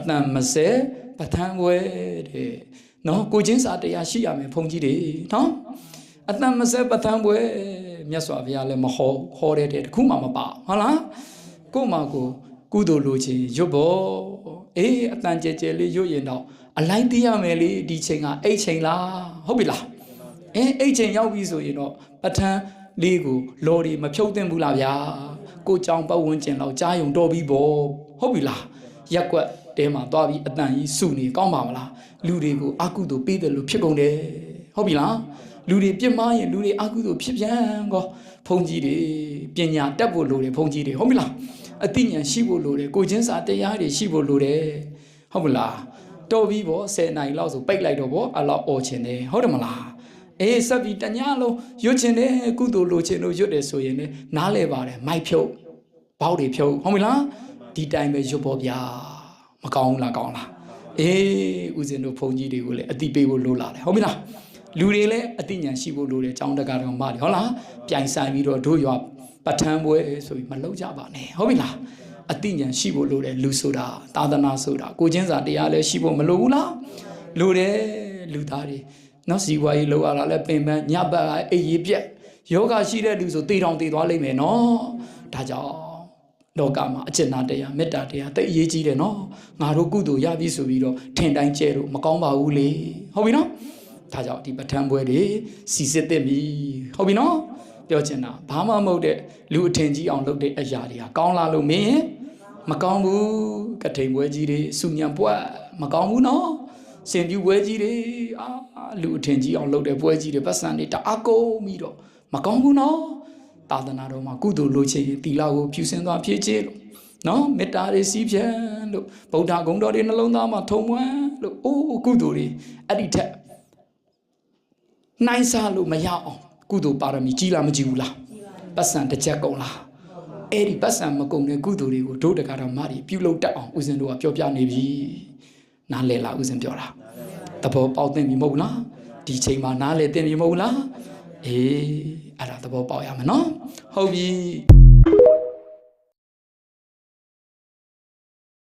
တန်မစဲပထန်ပွဲတဲ့နော်ကိုချင်းစာတရားရှိရမယ်ဘုန်းကြီးတွေနော်အတန်မစဲပထန်ပွဲမြတ်စွာဘုရားလည်းမဟောတဲ့တခုမှမပါဟုတ်လားကို့မှာကိုကုသိုလ်လိုချင်ရွတ်ဖို့အေးအတန်ကြဲကြဲလေးရွတ်ရင်တော့အလိုက်သိရမယ်လေဒီချိန်ကအဲ့ချိန်လားဟုတ်ပြီလားအဲ့ချိန်ရောက်ပြီဆိုရင်တော့ပထန်လေးကိုလော်ဒီမဖြုတ်သင့်ဘူးလားဗျာကိုကြောင်ပတ်ဝန်းကျင်တော့ကြားယုံတော်ပြီပေါ့ဟုတ်ပြီလားရက်ကွက်တဲမှာသွားပြီးအတန်ကြီးစုနေကောင်းပါမလားလူတွေကိုအကုသိုလ်ပေးတယ်လို့ဖြစ်ကုန်တယ်ဟုတ်ပြီလားလူတွေပြစ်မှားရင်လူတွေအကုသိုလ်ဖြစ်ပြန်ကောဘုန်းကြီးတွေပညာတတ်ဖို့လိုတယ်ဘုန်းကြီးတွေဟုတ်ပြီလားအသိဉာဏ်ရှိဖို့လိုတယ်ကိုချင်းစာတရားတွေရှိဖို့လိုတယ်ဟုတ်မလားတော်ပြီပေါ့10နိုင်လောက်ဆိုပိတ်လိုက်တော့ပေါ့အလောက်អော်ချင်တယ်ဟုတ်တယ်မလားအေးစပ်ပြီးတညလုံးရွတ်ချင်တယ်ကုသိုလ်လိုချင်လို့ရွတ်တယ်ဆိုရင်လည်းနားလဲပါတယ်မိုက်ဖြုတ်ဘောက်တွေဖြုတ်ဟုတ်ပြီလားဒီတိုင်းပဲရွတ်ဖို့ဗျာမကောင်းဘူးလားကောင်းလားအေးဦးဇင်းတို့ဘုန်းကြီးတွေကိုလည်းအတိပေးဖို့လိုလာတယ်ဟုတ်ပြီလားလူတွေလည်းအသိဉာဏ်ရှိဖို့လိုတယ်ចောင်းတကာတော်မတွေဟုတ်လားပြိုင်ဆိုင်ပြီးတော့တို့ရွာပဋ္ဌာန်းပွဲဆိုပြီးမလုပ်ကြပါနဲ့ဟုတ်ပြီလားအသိဉာဏ်ရှိဖို့လိုတယ်လူဆိုတာသာသနာဆိုတာကိုချင်းစာတရားလည်းရှိဖို့မလိုဘူးလားလိုတယ်လူသားတွေနော်စီဝါကြီးလောက်ရတာလဲပင်ပန်းညဘက်အိပ်ရေးပြက်ယောဂရှိတဲ့လူဆိုတေတောင်တေသွားလိမ့်မယ်နော်ဒါကြောင့်လောကမှာအကျဉ်းနာတရားမေတ္တာတရားတိတ်အရေးကြီးတယ်နော်ငါတို့ကုသိုလ်ရပြီဆိုပြီးတော့ထင်တိုင်းကျဲလို့မကောင်းပါဘူးလေဟုတ်ပြီနော်ဒါကြောင့်ဒီပဋ္ဌာန်းပွဲတွေစီစစ်သင့်ပြီဟုတ်ပြီနော်ပြောချင်တာဘာမှမဟုတ်တဲ့လူအထင်ကြီးအောင်လုပ်တဲ့အရာတွေဟာကောင်းလားလို့မင်းမကောင်းဘူးကထိန်ပွဲကြီးတွေစုညံပွဲမကောင်းဘူးနော်စင်ပြူပွဲကြီးတွေလူအထင်ကြီးအောင်လုပ်တဲ့ပွဲကြီးတွေပတ်စံတွေတအားကုန်ပြီးတော့မကောင်းဘူးနော်သာသနာတော်မှာကုသိုလ်လိုချင်ရင်သီလကိုဖြူစင်သွားဖြည့်ချေလို့နော်မေတ္တာတွေစီးဖြန်းလို့ဗုဒ္ဓဂုဏ်တော်တွေနှလုံးသားမှာထုံမွမ်းလို့အိုးကုသိုလ်တွေအဲ့ဒီထက်နိုင်စားလို့မရအောင်ကုသိုလ်ပါရမီကြီးလားမကြီးဘူးလားပတ်စံတစ်ချက်ကုန်လားအဲ့ဒီပတ်စံမကုန်တဲ့ကုသိုလ်တွေကိုတို့တကားတော်မတွေပြုလုပ်တတ်အောင်ဦးဇင်းတို့ကပြောပြနေပြီနားလဲလားဦးဇင်းပြောတာသဘောပေါက်သိပြီမဟုတ်လားဒီချိန်မှာနားလဲသိပြီမဟုတ်လားအေးအဲ့ဒါသဘောပေါက်ရမယ်နော်ဟုတ်ပြီ